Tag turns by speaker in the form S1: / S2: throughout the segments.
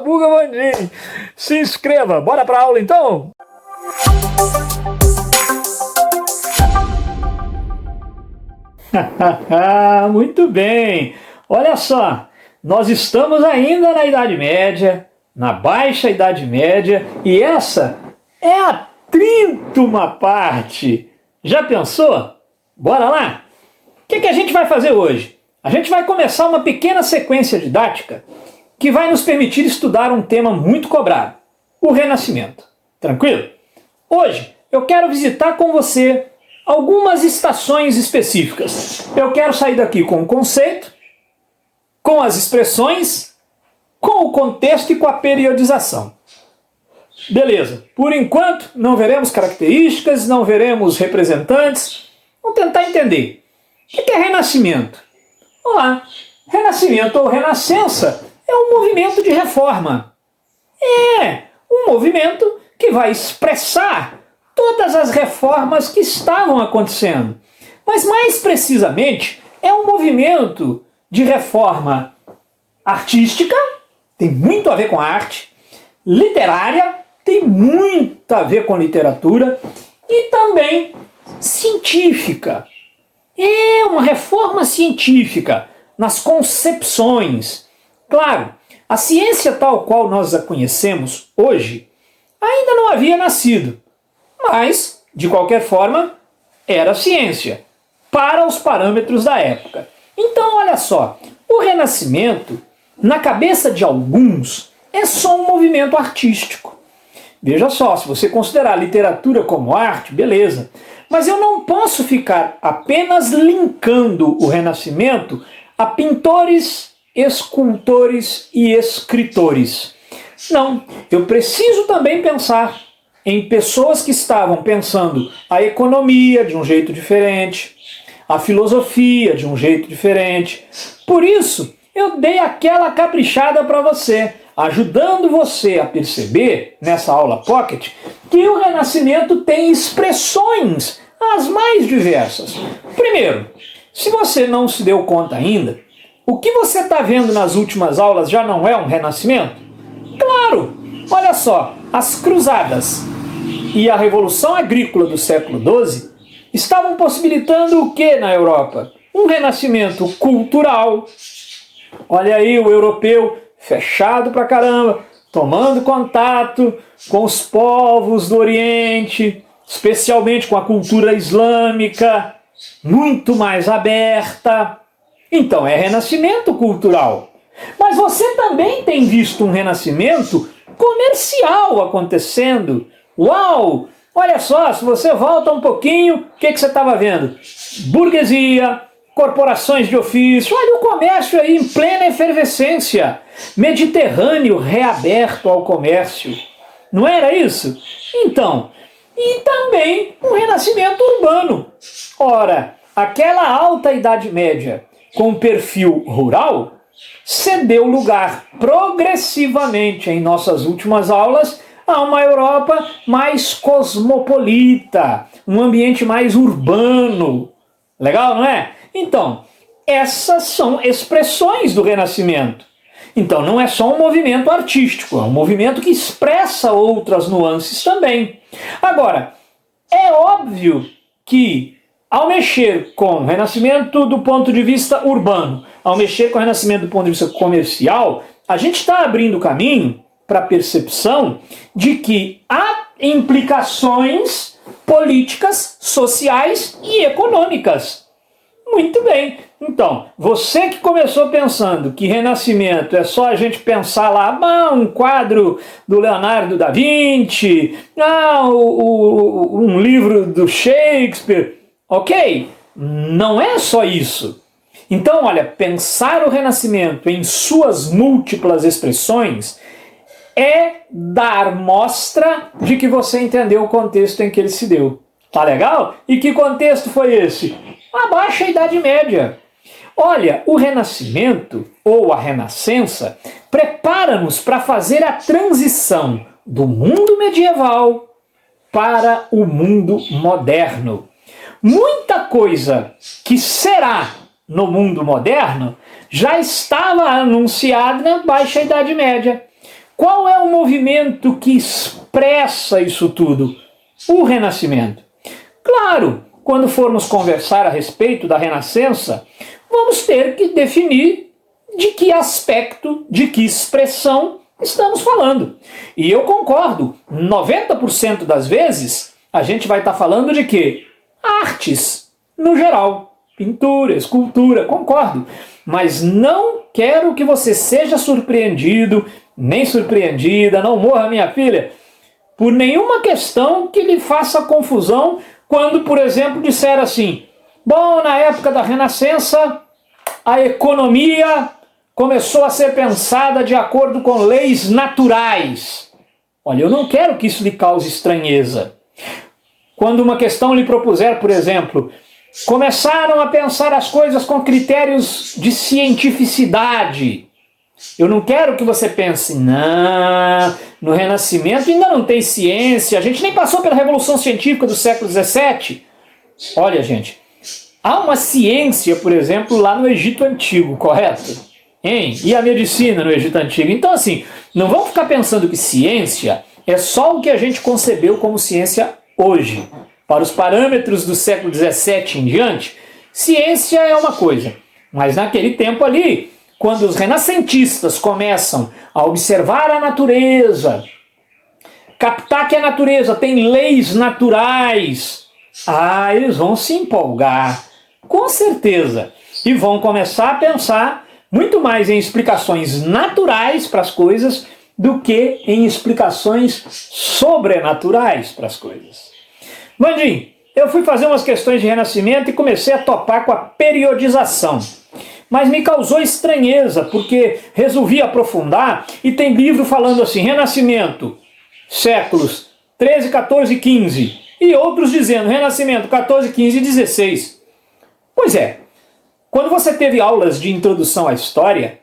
S1: Guga Vandini. Se inscreva. Bora pra aula então? Muito bem. Olha só, nós estamos ainda na Idade Média, na Baixa Idade Média, e essa é a 30ª parte. Já pensou? Bora lá? O que a gente vai fazer hoje? A gente vai começar uma pequena sequência didática que vai nos permitir estudar um tema muito cobrado, o Renascimento. Tranquilo? Hoje eu quero visitar com você algumas estações específicas. Eu quero sair daqui com o conceito, com as expressões, com o contexto e com a periodização. Beleza, por enquanto não veremos características, não veremos representantes. Vamos tentar entender. O que é renascimento? Vamos lá. Renascimento ou renascença é um movimento de reforma. É um movimento que vai expressar todas as reformas que estavam acontecendo. Mas mais precisamente, é um movimento de reforma artística, tem muito a ver com arte, literária, tem muito a ver com literatura, e também científica. É uma reforma científica nas concepções. Claro, a ciência tal qual nós a conhecemos hoje ainda não havia nascido, mas, de qualquer forma, era ciência, para os parâmetros da época. Então, olha só, o Renascimento, na cabeça de alguns, é só um movimento artístico. Veja só, se você considerar a literatura como arte, beleza. Mas eu não posso ficar apenas linkando o Renascimento a pintores, escultores e escritores. Não, eu preciso também pensar em pessoas que estavam pensando a economia de um jeito diferente, a filosofia de um jeito diferente. Por isso, eu dei aquela caprichada para você, ajudando você a perceber, nessa aula Pocket, que o Renascimento tem expressões as mais diversas. Primeiro, se você não se deu conta ainda, o que você está vendo nas últimas aulas já não é um renascimento? Claro! Olha só, as cruzadas e a Revolução Agrícola do século XII estavam possibilitando o que na Europa? Um renascimento cultural. Olha aí o europeu fechado pra caramba, tomando contato com os povos do Oriente, especialmente com a cultura islâmica, muito mais aberta. Então é renascimento cultural. Mas você também tem visto um renascimento comercial acontecendo. Uau! Olha só, se você volta um pouquinho, o que você estava vendo? Burguesia, corporações de ofício, olha o comércio aí em plena efervescência. Mediterrâneo reaberto ao comércio. Não era isso? Então, e também um renascimento urbano. Ora, aquela alta Idade Média com perfil rural cedeu lugar progressivamente em nossas últimas aulas a uma Europa mais cosmopolita, um ambiente mais urbano. Legal, não é? Então, essas são expressões do Renascimento. Então, não é só um movimento artístico, é um movimento que expressa outras nuances também. Agora, é óbvio que, ao mexer com o Renascimento do ponto de vista urbano, ao mexer com o Renascimento do ponto de vista comercial, a gente está abrindo caminho para a percepção de que há implicações políticas, sociais e econômicas. Muito bem. Então, você que começou pensando que Renascimento é só a gente pensar lá, um quadro do Leonardo da Vinci, um livro do Shakespeare, ok? Não é só isso. Então, olha, pensar o Renascimento em suas múltiplas expressões é dar mostra de que você entendeu o contexto em que ele se deu. Tá legal? E que contexto foi esse? A Baixa Idade Média. Olha, o Renascimento, ou a Renascença, prepara-nos para fazer a transição do mundo medieval para o mundo moderno. Muita coisa que será no mundo moderno já estava anunciada na Baixa Idade Média. Qual é o movimento que expressa isso tudo? O Renascimento. Claro, quando formos conversar a respeito da Renascença, vamos ter que definir de que aspecto, de que expressão estamos falando. E eu concordo, 90% das vezes a gente vai estar falando de quê? Artes, no geral. Pintura, escultura, concordo. Mas não quero que você seja surpreendido, nem surpreendida, não morra, minha filha, por nenhuma questão que lhe faça confusão quando, por exemplo, disser assim: bom, na época da Renascença, a economia começou a ser pensada de acordo com leis naturais. Olha, eu não quero que isso lhe cause estranheza. Quando uma questão lhe propuser, por exemplo, começaram a pensar as coisas com critérios de cientificidade, eu não quero que você pense, não, no Renascimento ainda não tem ciência, a gente nem passou pela Revolução Científica do século XVII. Olha, gente, há uma ciência, por exemplo, lá no Egito Antigo, correto? Hein? E a medicina no Egito Antigo? Então, assim, não vamos ficar pensando que ciência é só o que a gente concebeu como ciência hoje. Para os parâmetros do século XVII em diante, ciência é uma coisa, mas naquele tempo ali, quando os renascentistas começam a observar a natureza, captar que a natureza tem leis naturais, eles vão se empolgar, com certeza, e vão começar a pensar muito mais em explicações naturais para as coisas do que em explicações sobrenaturais para as coisas. Vandim, eu fui fazer umas questões de Renascimento e comecei a topar com a periodização. Mas me causou estranheza, porque resolvi aprofundar e tem livro falando assim, Renascimento, séculos 13, 14 e 15. E outros dizendo Renascimento 14, 15 e 16. Pois é, quando você teve aulas de introdução à história,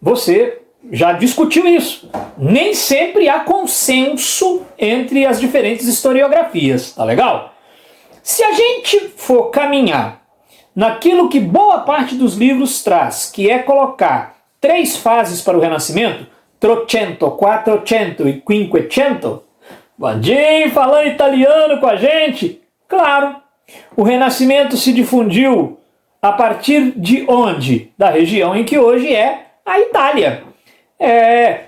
S1: você já discutiu isso. Nem sempre há consenso entre as diferentes historiografias, tá legal? Se a gente for caminhar naquilo que boa parte dos livros traz, que é colocar 3 fases para o Renascimento, Trecento, Quattrocento e Quinquecento, Vandinho falando italiano com a gente, claro, o Renascimento se difundiu a partir de onde? Da região em que hoje é a Itália.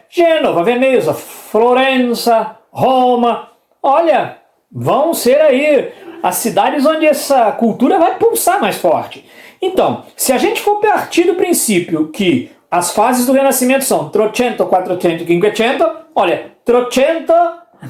S1: Gênova, Veneza, Florença, Roma, olha, vão ser aí as cidades onde essa cultura vai pulsar mais forte. Então, se a gente for partir do princípio que as fases do Renascimento são Trecento, Quattrocento e Quinquecento, olha, Trecento,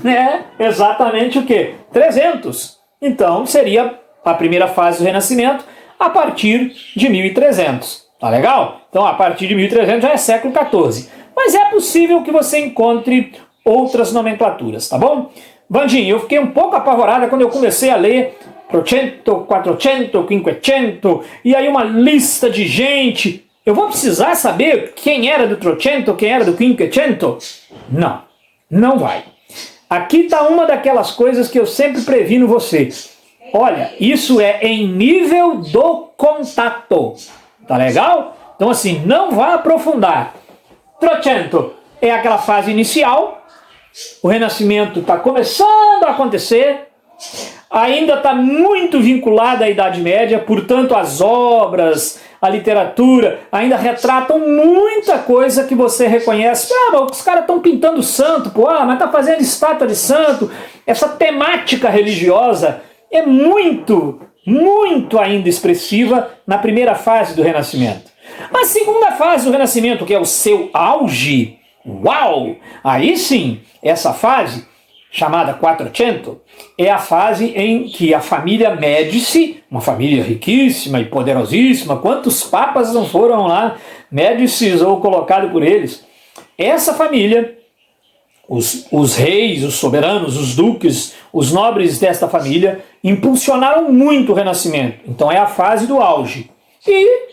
S1: né, exatamente o quê? 300. Então, seria a primeira fase do Renascimento a partir de 1300. Tá legal? Então, a partir de 1300 já é século XIV. Mas é possível que você encontre outras nomenclaturas, tá bom? Vandinho, eu fiquei um pouco apavorada quando eu comecei a ler Trecento, Quattrocento, Quinquecento, e aí uma lista de gente. Eu vou precisar saber quem era do Trecento, quem era do Quinquecento? Não, não vai. Aqui está uma daquelas coisas que eu sempre previno você. Olha, isso é em nível do contato, tá legal? Então assim, não vá aprofundar. Trecento é aquela fase inicial, o Renascimento está começando a acontecer, ainda está muito vinculada à Idade Média, portanto as obras, a literatura ainda retratam muita coisa que você reconhece. Mas os caras estão pintando santo, mas está fazendo estátua de santo. Essa temática religiosa é muito, muito ainda expressiva na primeira fase do Renascimento. A segunda fase do Renascimento, que é o seu auge, uau! Aí sim, essa fase, chamada Quattrocento, é a fase em que a família Médici, uma família riquíssima e poderosíssima, quantos papas não foram lá, Médicis ou colocado por eles? Essa família, os reis, os soberanos, os duques, os nobres desta família, impulsionaram muito o Renascimento. Então é a fase do auge. E,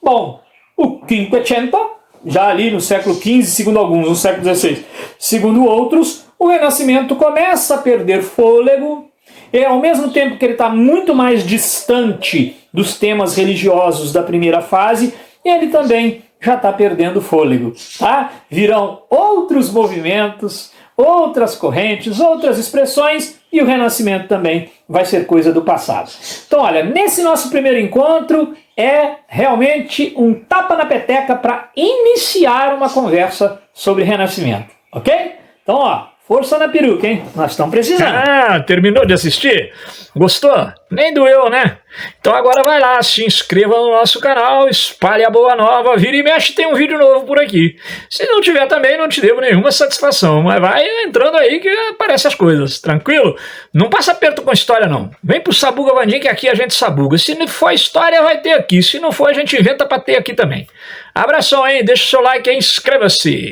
S1: bom, o Quinquecento, já ali no século XV, segundo alguns, no século XVI, segundo outros, o Renascimento começa a perder fôlego, e ao mesmo tempo que ele está muito mais distante dos temas religiosos da primeira fase, ele também já está perdendo fôlego, tá? Virão outros movimentos, outras correntes, outras expressões, e o Renascimento também vai ser coisa do passado. Então, olha, nesse nosso primeiro encontro é realmente um tapa na peteca para iniciar uma conversa sobre Renascimento, ok? Então, ó, força na peruca, hein? Nós estamos precisando.
S2: Ah, terminou de assistir? Gostou? Nem doeu, né? Então agora vai lá, se inscreva no nosso canal, espalhe a boa nova, vira e mexe, tem um vídeo novo por aqui. Se não tiver também, não te devo nenhuma satisfação, mas vai entrando aí que aparecem as coisas, tranquilo? Não passa aperto com história não. Vem pro Sabuga Vandim que aqui a gente sabuga. Se não for história, vai ter aqui. Se não for, a gente inventa pra ter aqui também. Abração, hein? Deixa o seu like e inscreva-se.